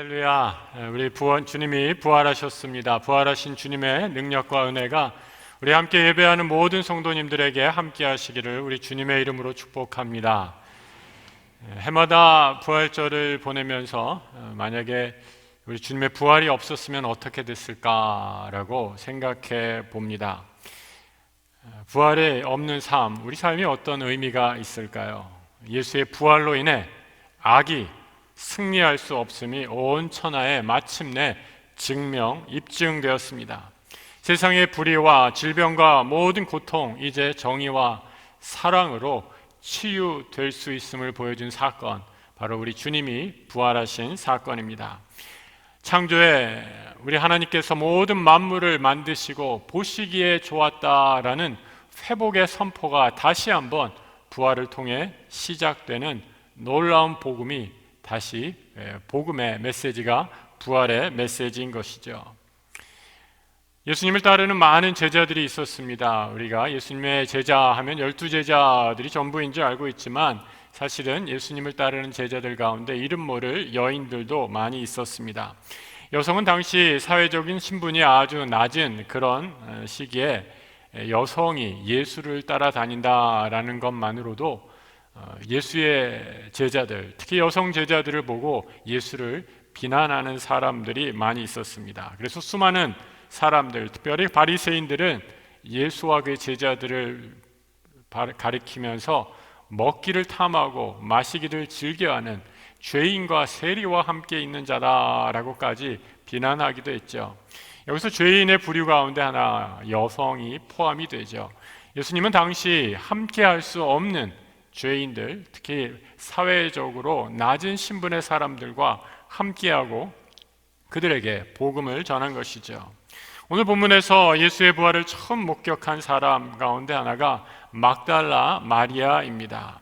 할렐루야. 우리 주님이 부활하셨습니다. 부활하신 주님의 능력과 은혜가 우리 함께 예배하는 모든 성도님들에게 함께 하시기를 우리 주님의 이름으로 축복합니다. 해마다 부활절을 보내면서 만약에 우리 주님의 부활이 없었으면 어떻게 됐을까라고 생각해 봅니다. 부활이 없는 삶, 우리 삶이 어떤 의미가 있을까요? 예수의 부활로 인해 악이 승리할 수 없음이 온 천하에 마침내 입증되었습니다. 세상의 불의와 질병과 모든 고통, 이제 정의와 사랑으로 치유될 수 있음을 보여준 사건, 바로 우리 주님이 부활하신 사건입니다. 창조에 우리 하나님께서 모든 만물을 만드시고 보시기에 좋았다라는 회복의 선포가 다시 한번 부활을 통해 시작되는 놀라운 복음이 다시 복음의 메시지가 부활의 메시지인 것이죠. 예수님을 따르는 많은 제자들이 있었습니다. 우리가 예수님의 제자 하면 12제자들이 전부인 줄 알고 있지만 사실은 예수님을 따르는 제자들 가운데 이름 모를 여인들도 많이 있었습니다. 여성은 당시 사회적인 신분이 아주 낮은 그런 시기에 여성이 예수를 따라다닌다라는 것만으로도 예수의 제자들, 특히 여성 제자들을 보고 예수를 비난하는 사람들이 많이 있었습니다. 그래서 수많은 사람들, 특별히 바리새인들은 예수와 그의 제자들을 가리키면서 먹기를 탐하고 마시기를 즐겨하는 죄인과 세리와 함께 있는 자다라고까지 비난하기도 했죠. 여기서 죄인의 부류 가운데 하나 여성이 포함이 되죠. 예수님은 당시 함께 할 수 없는 죄인들, 특히 사회적으로 낮은 신분의 사람들과 함께하고 그들에게 복음을 전한 것이죠. 오늘 본문에서 예수의 부활을 처음 목격한 사람 가운데 하나가 막달라 마리아입니다.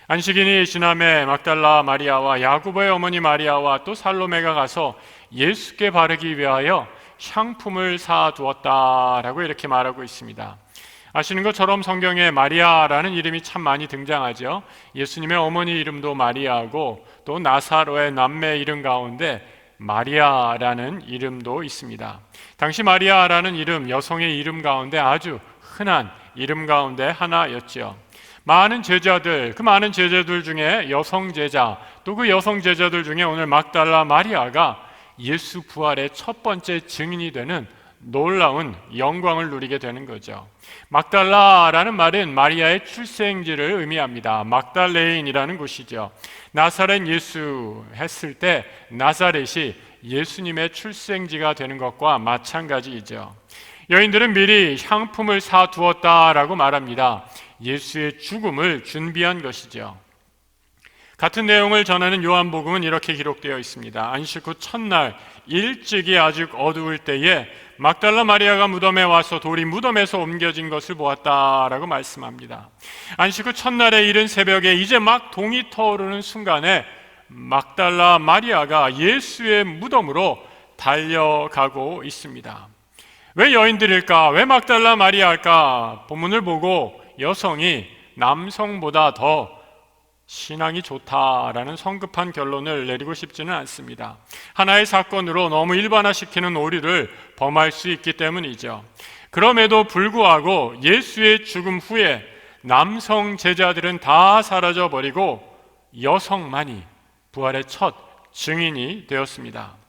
안식일이 지남에 막달라 마리아와 야고보의 어머니 마리아와 또 살로메가 가서 예수께 바르기 위하여 향품을 사두었다라고 이렇게 말하고 있습니다. 아시는 것처럼 성경에 마리아라는 이름이 참 많이 등장하죠. 예수님의 어머니 이름도 마리아고 또 나사로의 남매 이름 가운데 마리아라는 이름도 있습니다. 당시 마리아라는 이름, 여성의 이름 가운데 아주 흔한 이름 가운데 하나였죠. 많은 제자들, 그 많은 제자들 중에 여성 제자, 또 그 여성 제자들 중에 오늘 막달라 마리아가 예수 부활의 첫 번째 증인이 되는 놀라운 영광을 누리게 되는 거죠. 막달라라는 말은 마리아의 출생지를 의미합니다. 막달레인이라는 곳이죠. 나사렛 예수 했을 때 나사렛이 예수님의 출생지가 되는 것과 마찬가지이죠. 여인들은 미리 향품을 사두었다라고 말합니다. 예수의 죽음을 준비한 것이죠. 같은 내용을 전하는 요한복음은 이렇게 기록되어 있습니다. 안식 후 첫날 일찍이 아직 어두울 때에 막달라 마리아가 무덤에 와서 돌이 무덤에서 옮겨진 것을 보았다라고 말씀합니다. 안식 후 첫날의 이른 새벽에 이제 막 동이 터오르는 순간에 막달라 마리아가 예수의 무덤으로 달려가고 있습니다. 왜 여인들일까? 왜 막달라 마리아일까? 본문을 보고 여성이 남성보다 더 신앙이 좋다라는 성급한 결론을 내리고 싶지는 않습니다. 하나의 사건으로 너무 일반화시키는 오류를 범할 수 있기 때문이죠. 그럼에도 불구하고 예수의 죽음 후에 남성 제자들은 다 사라져버리고 여성만이 부활의 첫 증인이 되었습니다.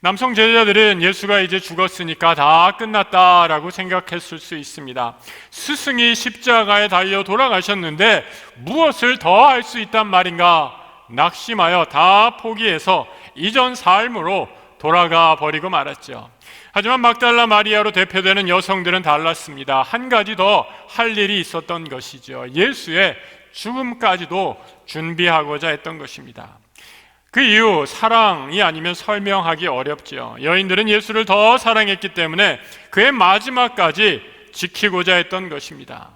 남성 제자들은 예수가 이제 죽었으니까 다 끝났다라고 생각했을 수 있습니다. 스승이 십자가에 달려 돌아가셨는데 무엇을 더 할 수 있단 말인가 낙심하여 다 포기해서 이전 삶으로 돌아가 버리고 말았죠. 하지만 막달라 마리아로 대표되는 여성들은 달랐습니다. 한 가지 더 할 일이 있었던 것이죠. 예수의 죽음까지도 준비하고자 했던 것입니다. 그 이유, 사랑이 아니면 설명하기 어렵죠. 여인들은 예수를 더 사랑했기 때문에 그의 마지막까지 지키고자 했던 것입니다.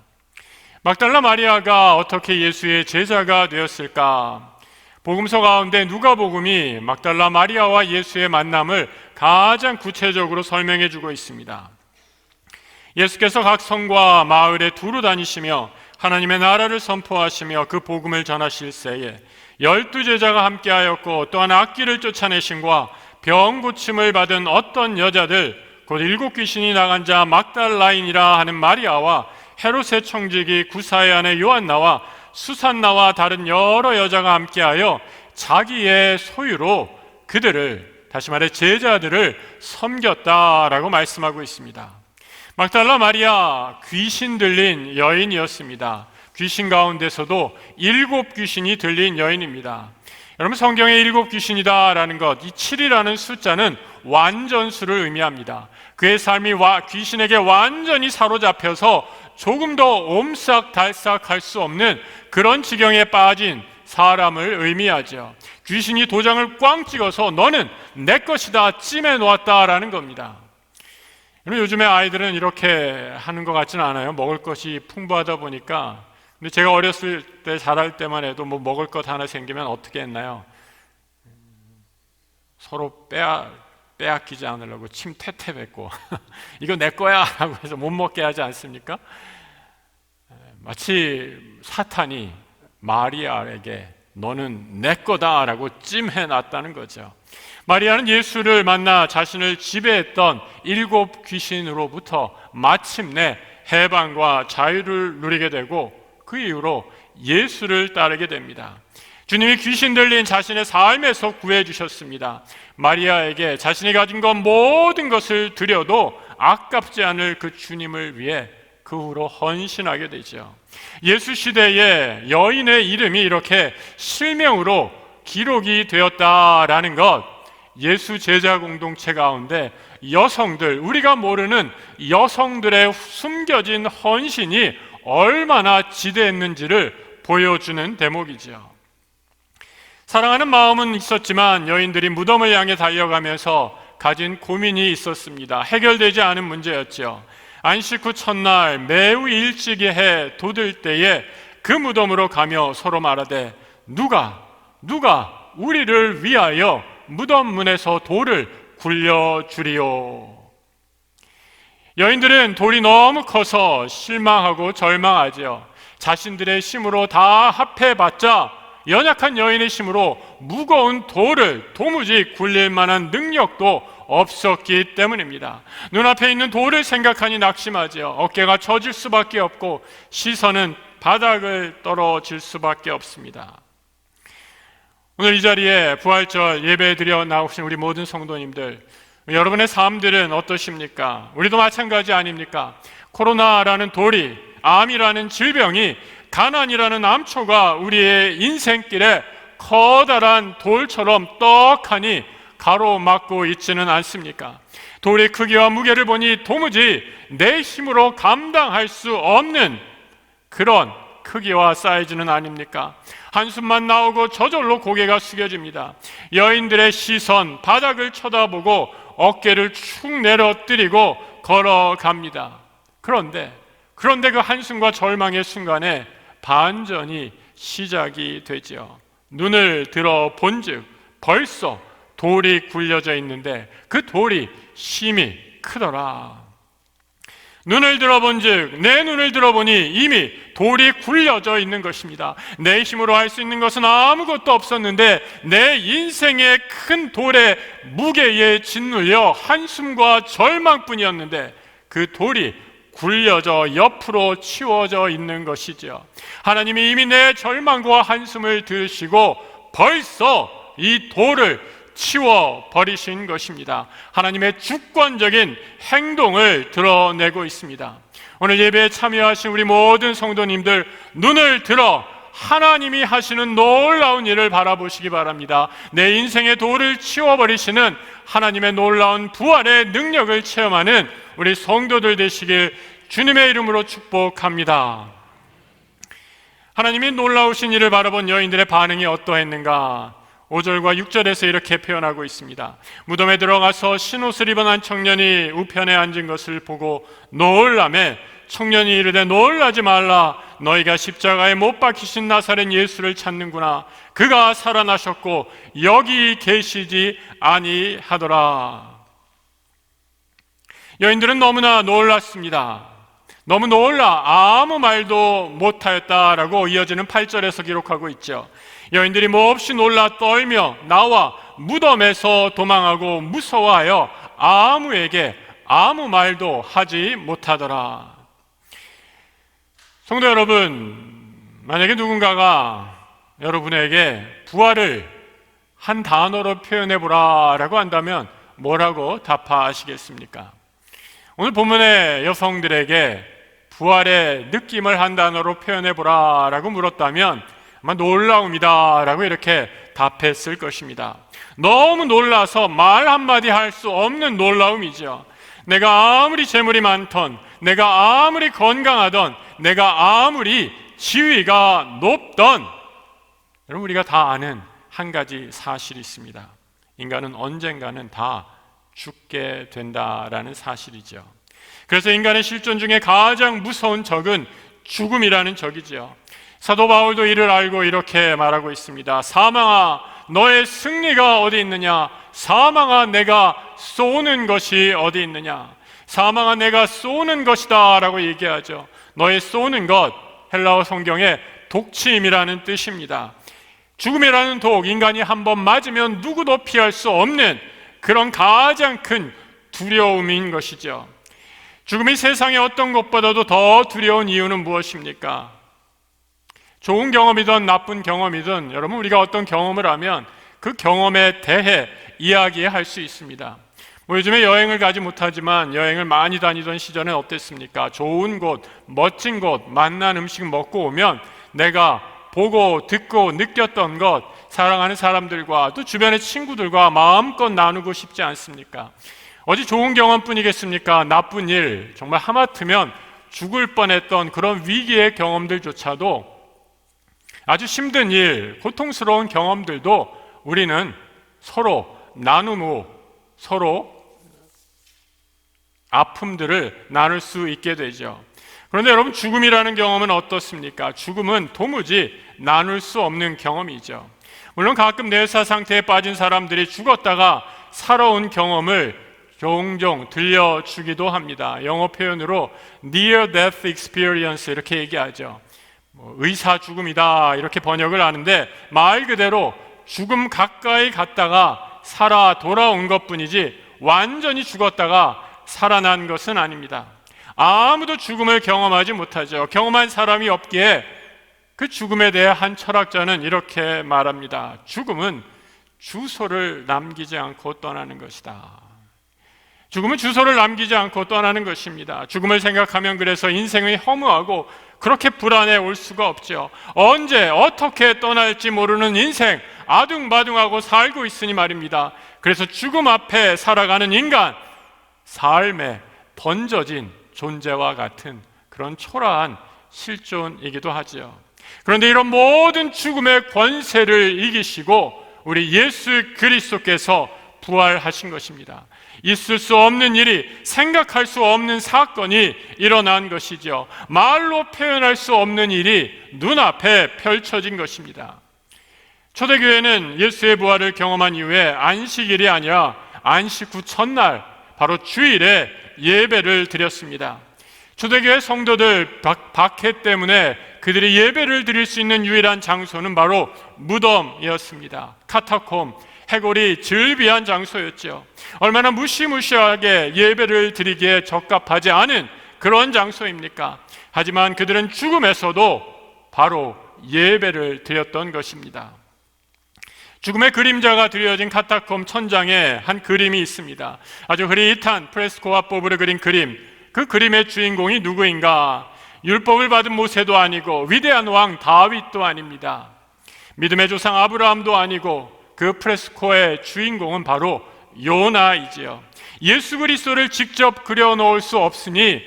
막달라 마리아가 어떻게 예수의 제자가 되었을까? 복음서 가운데 누가복음이 막달라 마리아와 예수의 만남을 가장 구체적으로 설명해 주고 있습니다. 예수께서 각 성과 마을에 두루 다니시며 하나님의 나라를 선포하시며 그 복음을 전하실 새에 12제자가 함께하였고 또한 악귀를 쫓아내심과 병 고침을 받은 어떤 여자들, 곧 7 귀신이 나간 자 막달라인이라 하는 마리아와 헤롯의 청지기 구사의 아내 요한나와 수산나와 다른 여러 여자가 함께하여 자기의 소유로 그들을, 다시 말해 제자들을 섬겼다라고 말씀하고 있습니다. 막달라 마리아, 귀신 들린 여인이었습니다. 귀신 가운데서도 7 귀신이 들린 여인입니다. 여러분, 성경에 7 귀신이다라는 것, 이 7이라는 숫자는 완전수를 의미합니다. 그의 삶이 귀신에게 완전히 사로잡혀서 조금 더 옴싹달싹할 수 없는 그런 지경에 빠진 사람을 의미하죠. 귀신이 도장을 꽝 찍어서 너는 내 것이다 찜해 놓았다라는 겁니다. 요즘에 아이들은 이렇게 하는 것 같지는 않아요. 먹을 것이 풍부하다 보니까. 근데 제가 어렸을 때 자랄 때만 해도 뭐 먹을 것 하나 생기면 어떻게 했나요? 서로 빼앗기지 않으려고 침 태태 뱉고 이거 내 거야 라고 해서 못 먹게 하지 않습니까? 마치 사탄이 마리아에게 너는 내 거다 라고 찜해놨다는 거죠. 마리아는 예수를 만나 자신을 지배했던 7 귀신으로부터 마침내 해방과 자유를 누리게 되고 그 이후로 예수를 따르게 됩니다. 주님이 귀신 들린 자신의 삶에서 구해주셨습니다. 마리아에게 자신이 가진 것 모든 것을 드려도 아깝지 않을 그 주님을 위해 그 후로 헌신하게 되죠. 예수 시대에 여인의 이름이 이렇게 실명으로 기록이 되었다라는 것, 예수 제자 공동체 가운데 여성들, 우리가 모르는 여성들의 숨겨진 헌신이 얼마나 지대했는지를 보여주는 대목이죠. 사랑하는 마음은 있었지만 여인들이 무덤을 향해 달려가면서 가진 고민이 있었습니다. 해결되지 않은 문제였죠. 안식 후 첫날 매우 일찍이 해 돋을 때에 그 무덤으로 가며 서로 말하되 누가 우리를 위하여 무덤 문에서 돌을 굴려주리요. 여인들은 돌이 너무 커서 실망하고 절망하죠. 자신들의 힘으로 다 합해봤자 연약한 여인의 힘으로 무거운 돌을 도무지 굴릴 만한 능력도 없었기 때문입니다. 눈앞에 있는 돌을 생각하니 낙심하죠. 어깨가 젖을 수밖에 없고 시선은 바닥을 떨어질 수밖에 없습니다. 오늘 이 자리에 부활절 예배 드려 나오신 우리 모든 성도님들, 여러분의 삶들은 어떠십니까? 우리도 마찬가지 아닙니까? 코로나라는 돌이, 암이라는 질병이, 가난이라는 암초가 우리의 인생길에 커다란 돌처럼 떡하니 가로막고 있지는 않습니까? 돌의 크기와 무게를 보니 도무지 내 힘으로 감당할 수 없는 그런 크기와 사이즈는 아닙니까? 한숨만 나오고 저절로 고개가 숙여집니다. 여인들의 시선, 바닥을 쳐다보고 어깨를 축 내려뜨리고 걸어갑니다. 그런데 그 한숨과 절망의 순간에 반전이 시작이 되죠. 눈을 들어 본즉 벌써 돌이 굴려져 있는데 그 돌이 힘이 크더라. 눈을 들어본즉 내 눈을 들어보니 이미 돌이 굴려져 있는 것입니다. 내 힘으로 할 수 있는 것은 아무것도 없었는데 내 인생의 큰 돌의 무게에 짓눌려 한숨과 절망뿐이었는데 그 돌이 굴려져 옆으로 치워져 있는 것이죠. 하나님이 이미 내 절망과 한숨을 들으시고 벌써 이 돌을 치워버리신 것입니다. 하나님의 주권적인 행동을 드러내고 있습니다. 오늘 예배에 참여하신 우리 모든 성도님들, 눈을 들어 하나님이 하시는 놀라운 일을 바라보시기 바랍니다. 내 인생의 돌을 치워버리시는 하나님의 놀라운 부활의 능력을 체험하는 우리 성도들 되시길 주님의 이름으로 축복합니다. 하나님이 놀라우신 일을 바라본 여인들의 반응이 어떠했는가? 5절과 6절에서 이렇게 표현하고 있습니다. 무덤에 들어가서 흰옷을 입은 한 청년이 우편에 앉은 것을 보고 놀라매 청년이 이르되 놀라지 말라. 너희가 십자가에 못 박히신 나사렛 예수를 찾는구나. 그가 살아나셨고 여기 계시지 아니하더라. 여인들은 너무나 놀랐습니다. 너무 놀라 아무 말도 못하였다라고 이어지는 8절에서 기록하고 있죠. 여인들이 몹시 놀라 떨며 나와 무덤에서 도망하고 무서워하여 아무에게 아무 말도 하지 못하더라. 성도 여러분, 만약에 누군가가 여러분에게 부활을 한 단어로 표현해보라 라고 한다면 뭐라고 답하시겠습니까? 오늘 본문의 여성들에게 부활의 느낌을 한 단어로 표현해보라 라고 물었다면 아마 놀라움이다 라고 이렇게 답했을 것입니다. 너무 놀라서 말 한마디 할 수 없는 놀라움이죠. 내가 아무리 재물이 많던, 내가 아무리 건강하던, 내가 아무리 지위가 높던, 여러분 우리가 다 아는 한 가지 사실이 있습니다. 인간은 언젠가는 다 죽게 된다라는 사실이죠. 그래서 인간의 실존 중에 가장 무서운 적은 죽음이라는 적이죠. 사도 바울도 이를 알고 이렇게 말하고 있습니다. 사망아, 너의 승리가 어디 있느냐? 사망아, 내가 쏘는 것이 어디 있느냐? 사망아, 내가 쏘는 것이다 라고 얘기하죠. 너의 쏘는 것, 헬라어 성경에 독침이라는 뜻입니다. 죽음이라는 독, 인간이 한번 맞으면 누구도 피할 수 없는 그런 가장 큰 두려움인 것이죠. 죽음이 세상의 어떤 것보다도 더 두려운 이유는 무엇입니까? 좋은 경험이든 나쁜 경험이든 여러분 우리가 어떤 경험을 하면 그 경험에 대해 이야기할 수 있습니다. 요즘에 여행을 가지 못하지만 여행을 많이 다니던 시절엔 어땠습니까? 좋은 곳, 멋진 곳, 맛난 음식 먹고 오면 내가 보고 듣고 느꼈던 것, 사랑하는 사람들과 또 주변의 친구들과 마음껏 나누고 싶지 않습니까? 어디 좋은 경험뿐이겠습니까? 나쁜 일, 정말 하마터면 죽을 뻔했던 그런 위기의 경험들조차도, 아주 힘든 일, 고통스러운 경험들도 우리는 서로 나누고 서로 아픔들을 나눌 수 있게 되죠. 그런데 여러분, 죽음이라는 경험은 어떻습니까? 죽음은 도무지 나눌 수 없는 경험이죠. 물론 가끔 뇌사 상태에 빠진 사람들이 죽었다가 살아온 경험을 종종 들려주기도 합니다. 영어 표현으로 Near Death Experience 이렇게 얘기하죠. 의사 죽음이다 이렇게 번역을 하는데 말 그대로 죽음 가까이 갔다가 살아 돌아온 것뿐이지 완전히 죽었다가 살아난 것은 아닙니다. 아무도 죽음을 경험하지 못하죠. 경험한 사람이 없기에 그 죽음에 대해 한 철학자는 이렇게 말합니다. 죽음은 주소를 남기지 않고 떠나는 것이다. 죽음은 주소를 남기지 않고 떠나는 것입니다. 죽음을 생각하면 그래서 인생이 허무하고 그렇게 불안해 올 수가 없죠. 언제 어떻게 떠날지 모르는 인생 아둥바둥하고 살고 있으니 말입니다. 그래서 죽음 앞에 살아가는 인간, 삶에 던져진 존재와 같은 그런 초라한 실존이기도 하죠. 그런데 이런 모든 죽음의 권세를 이기시고 우리 예수 그리스도께서 부활하신 것입니다. 있을 수 없는 일이, 생각할 수 없는 사건이 일어난 것이죠. 말로 표현할 수 없는 일이 눈앞에 펼쳐진 것입니다. 초대교회는 예수의 부활을 경험한 이후에 안식일이 아니라 안식 후 첫날, 바로 주일에 예배를 드렸습니다. 초대교회 성도들 박해 때문에 그들이 예배를 드릴 수 있는 유일한 장소는 바로 무덤이었습니다. 카타콤, 해골이 즐비한 장소였죠. 얼마나 무시무시하게 예배를 드리기에 적합하지 않은 그런 장소입니까? 하지만 그들은 죽음에서도 바로 예배를 드렸던 것입니다. 죽음의 그림자가 드려진 카타콤 천장에 한 그림이 있습니다. 아주 흐릿한 프레스코와 뽀브를 그린 그림. 그 그림의 주인공이 누구인가? 율법을 받은 모세도 아니고 위대한 왕 다윗도 아닙니다. 믿음의 조상 아브라함도 아니고 그 프레스코의 주인공은 바로 요나이지요. 예수 그리스도를 직접 그려놓을 수 없으니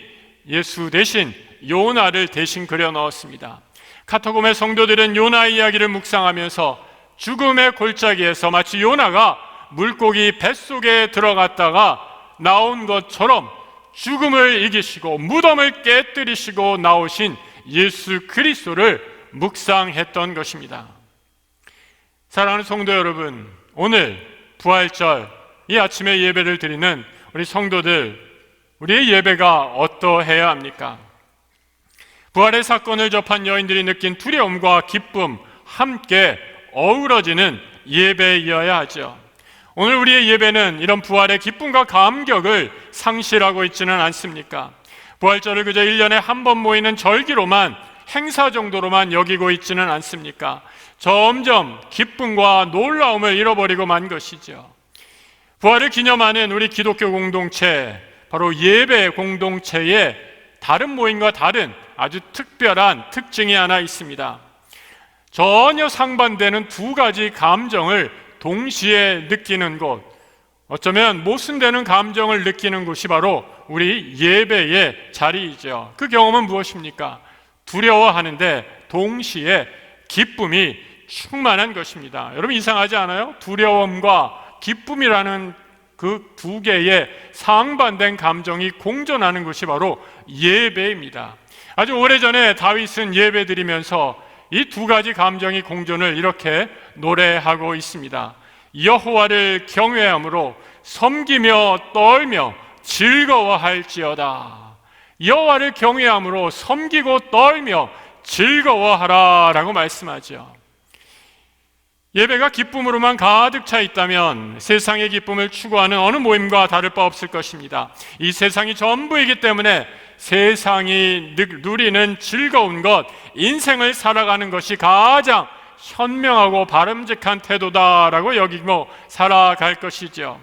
예수 대신 요나를 대신 그려넣었습니다. 카타콤의 성도들은 요나 이야기를 묵상하면서 죽음의 골짜기에서 마치 요나가 물고기 뱃속에 들어갔다가 나온 것처럼 죽음을 이기시고 무덤을 깨뜨리시고 나오신 예수 그리스도를 묵상했던 것입니다. 사랑하는 성도 여러분, 오늘 부활절 이 아침에 예배를 드리는 우리 성도들, 우리의 예배가 어떠해야 합니까? 부활의 사건을 접한 여인들이 느낀 두려움과 기쁨 함께 어우러지는 예배이어야 하죠. 오늘 우리의 예배는 이런 부활의 기쁨과 감격을 상실하고 있지는 않습니까? 부활절을 그저 1년에 한 번 모이는 절기로만, 행사 정도로만 여기고 있지는 않습니까? 점점 기쁨과 놀라움을 잃어버리고 만 것이죠. 부활을 기념하는 우리 기독교 공동체, 바로 예배 공동체의 다른 모임과 다른 아주 특별한 특징이 하나 있습니다. 전혀 상반되는 두 가지 감정을 동시에 느끼는 곳, 어쩌면 모순되는 감정을 느끼는 곳이 바로 우리 예배의 자리이죠. 그 경험은 무엇입니까? 두려워하는데 동시에 기쁨이 충만한 것입니다. 여러분, 이상하지 않아요? 두려움과 기쁨이라는 그 두 개의 상반된 감정이 공존하는 것이 바로 예배입니다. 아주 오래전에 다윗은 예배 드리면서 이 두 가지 감정이 공존을 이렇게 노래하고 있습니다. 여호와를 경외함으로 섬기며 떨며 즐거워할지어다. 여호와를 경외함으로 섬기고 떨며 즐거워하라 라고 말씀하죠. 예배가 기쁨으로만 가득 차 있다면 세상의 기쁨을 추구하는 어느 모임과 다를 바 없을 것입니다. 이 세상이 전부이기 때문에 세상이 누리는 즐거운 것, 인생을 살아가는 것이 가장 현명하고 바람직한 태도다라고 여기고 살아갈 것이죠.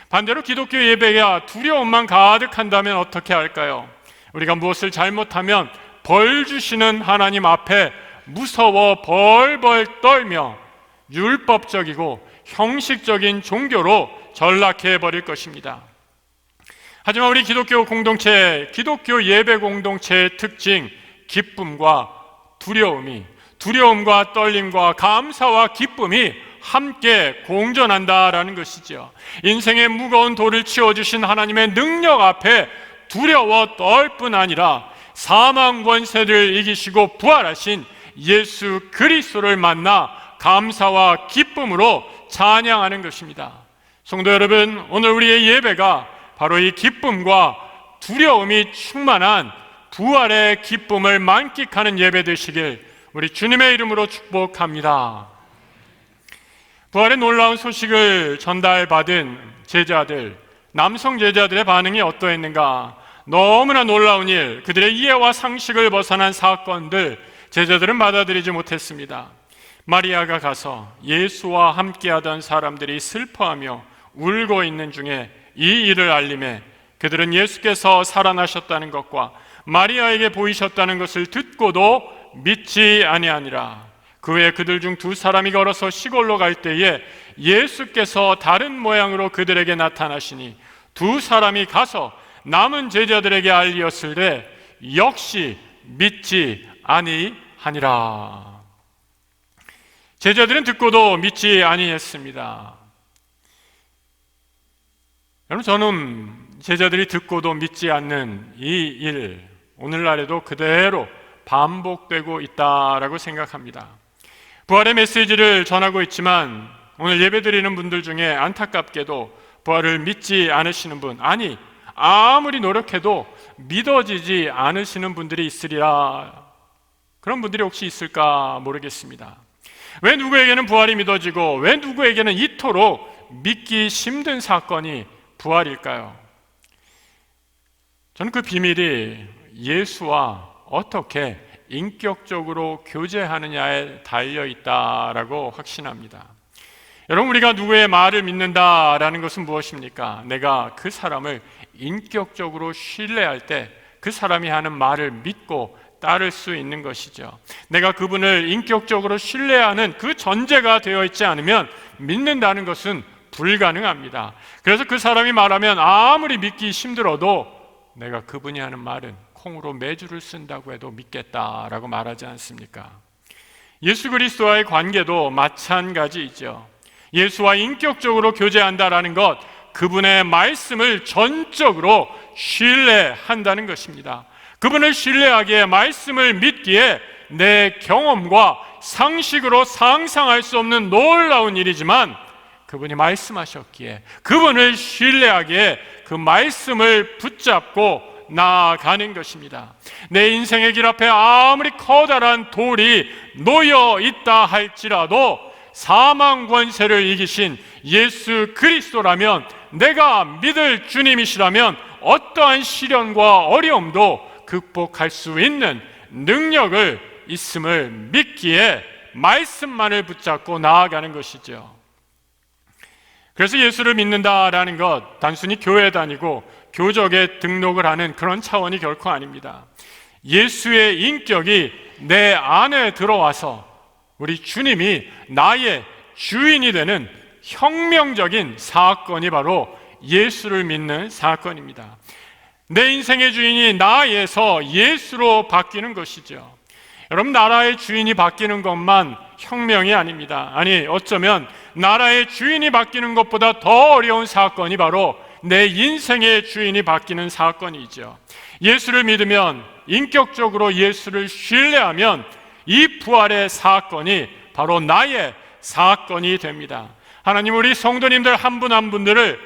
반대로 기독교 예배가 두려움만 가득한다면 어떻게 할까요? 우리가 무엇을 잘못하면 벌 주시는 하나님 앞에 무서워 벌벌 떨며 율법적이고 형식적인 종교로 전락해버릴 것입니다. 하지만 우리 기독교 공동체, 기독교 예배 공동체의 특징, 기쁨과 두려움이, 두려움과 떨림과 감사와 기쁨이 함께 공존한다라는 것이죠. 인생의 무거운 돌을 치워주신 하나님의 능력 앞에 두려워 떨 뿐 아니라 사망 권세를 이기시고 부활하신 예수 그리스도를 만나 감사와 기쁨으로 찬양하는 것입니다. 성도 여러분, 오늘 우리의 예배가 바로 이 기쁨과 두려움이 충만한 부활의 기쁨을 만끽하는 예배 되시길 우리 주님의 이름으로 축복합니다. 부활의 놀라운 소식을 전달받은 제자들, 남성 제자들의 반응이 어떠했는가? 너무나 놀라운 일, 그들의 이해와 상식을 벗어난 사건들, 제자들은 받아들이지 못했습니다. 마리아가 가서 예수와 함께하던 사람들이 슬퍼하며 울고 있는 중에 이 일을 알림해 그들은 예수께서 살아나셨다는 것과 마리아에게 보이셨다는 것을 듣고도 믿지 아니하니라. 그 후에 그들 중 두 사람이 걸어서 시골로 갈 때에 예수께서 다른 모양으로 그들에게 나타나시니 두 사람이 가서 남은 제자들에게 알리었으되 역시 믿지 아니하니라. 제자들은 듣고도 믿지 아니했습니다. 여러분, 저는 제자들이 듣고도 믿지 않는 이 일, 오늘날에도 그대로 반복되고 있다라고 생각합니다. 부활의 메시지를 전하고 있지만 오늘 예배드리는 분들 중에 안타깝게도 부활을 믿지 않으시는 분, 아니 아무리 노력해도 믿어지지 않으시는 분들이 있으리라. 그런 분들이 혹시 있을까 모르겠습니다. 왜 누구에게는 부활이 믿어지고 왜 누구에게는 이토록 믿기 힘든 사건이 부활일까요? 저는 그 비밀이 예수와 어떻게 인격적으로 교제하느냐에 달려있다라고 확신합니다. 여러분, 우리가 누구의 말을 믿는다라는 것은 무엇입니까? 내가 그 사람을 인격적으로 신뢰할 때 그 사람이 하는 말을 믿고 따를 수 있는 것이죠. 내가 그분을 인격적으로 신뢰하는 그 전제가 되어 있지 않으면 믿는다는 것은 불가능합니다. 그래서 그 사람이 말하면 아무리 믿기 힘들어도 내가 그분이 하는 말은 콩으로 메주를 쓴다고 해도 믿겠다라고 말하지 않습니까? 예수 그리스도와의 관계도 마찬가지이죠. 예수와 인격적으로 교제한다라는 것, 그분의 말씀을 전적으로 신뢰한다는 것입니다. 그분을 신뢰하기에, 말씀을 믿기에 내 경험과 상식으로 상상할 수 없는 놀라운 일이지만 그분이 말씀하셨기에, 그분을 신뢰하기에 그 말씀을 붙잡고 나아가는 것입니다. 내 인생의 길 앞에 아무리 커다란 돌이 놓여 있다 할지라도 사망 권세를 이기신 예수 그리스도라면, 내가 믿을 주님이시라면 어떠한 시련과 어려움도 극복할 수 있는 능력을 있음을 믿기에 말씀만을 붙잡고 나아가는 것이죠. 그래서 예수를 믿는다라는 것, 단순히 교회 다니고 교적에 등록을 하는 그런 차원이 결코 아닙니다. 예수의 인격이 내 안에 들어와서 우리 주님이 나의 주인이 되는 혁명적인 사건이 바로 예수를 믿는 사건입니다. 내 인생의 주인이 나에서 예수로 바뀌는 것이죠. 여러분, 나라의 주인이 바뀌는 것만 혁명이 아닙니다. 아니, 어쩌면 나라의 주인이 바뀌는 것보다 더 어려운 사건이 바로 내 인생의 주인이 바뀌는 사건이죠. 예수를 믿으면, 인격적으로 예수를 신뢰하면 이 부활의 사건이 바로 나의 사건이 됩니다. 하나님, 우리 성도님들 한 분 한 분들을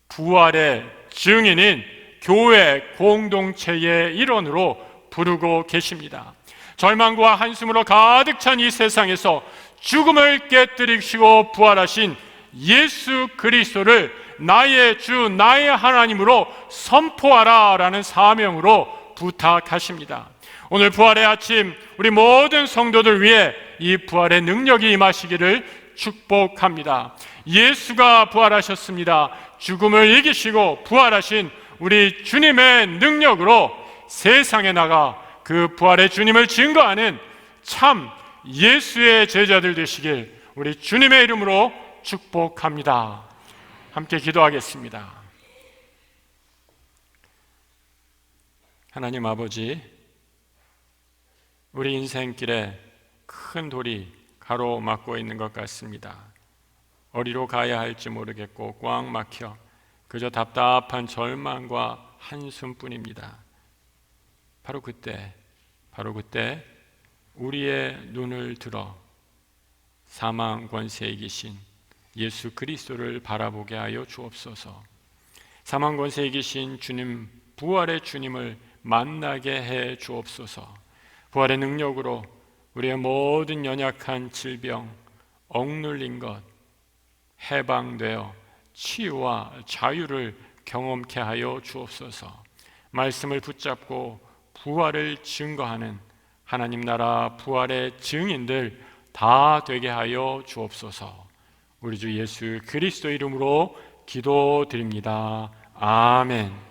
부활의 증인인 교회 공동체의 일원으로 부르고 계십니다. 절망과 한숨으로 가득 찬 이 세상에서 죽음을 깨뜨리시고 부활하신 예수 그리스도를 나의 주, 나의 하나님으로 선포하라 라는 사명으로 부탁하십니다. 오늘 부활의 아침, 우리 모든 성도들 위해 이 부활의 능력이 임하시기를 축복합니다. 예수가 부활하셨습니다. 죽음을 이기시고 부활하신 우리 주님의 능력으로 세상에 나가 그 부활의 주님을 증거하는 참 예수의 제자들 되시길 우리 주님의 이름으로 축복합니다. 함께 기도하겠습니다. 하나님 아버지, 우리 인생길에 큰 돌이 가로막고 있는 것 같습니다. 어디로 가야 할지 모르겠고 꽉 막혀 그저 답답한 절망과 한숨뿐입니다. 바로 그때 우리의 눈을 들어 사망 권세에 이기신 예수 그리스도를 바라보게 하여 주옵소서. 사망 권세에 이기신 주님, 부활의 주님을 만나게 해 주옵소서. 부활의 능력으로 우리의 모든 연약한 질병, 억눌린 것 해방되어 치유와 자유를 경험케 하여 주옵소서. 말씀을 붙잡고 부활을 증거하는 하나님 나라 부활의 증인들 다 되게 하여 주옵소서. 우리 주 예수 그리스도 이름으로 기도드립니다. 아멘.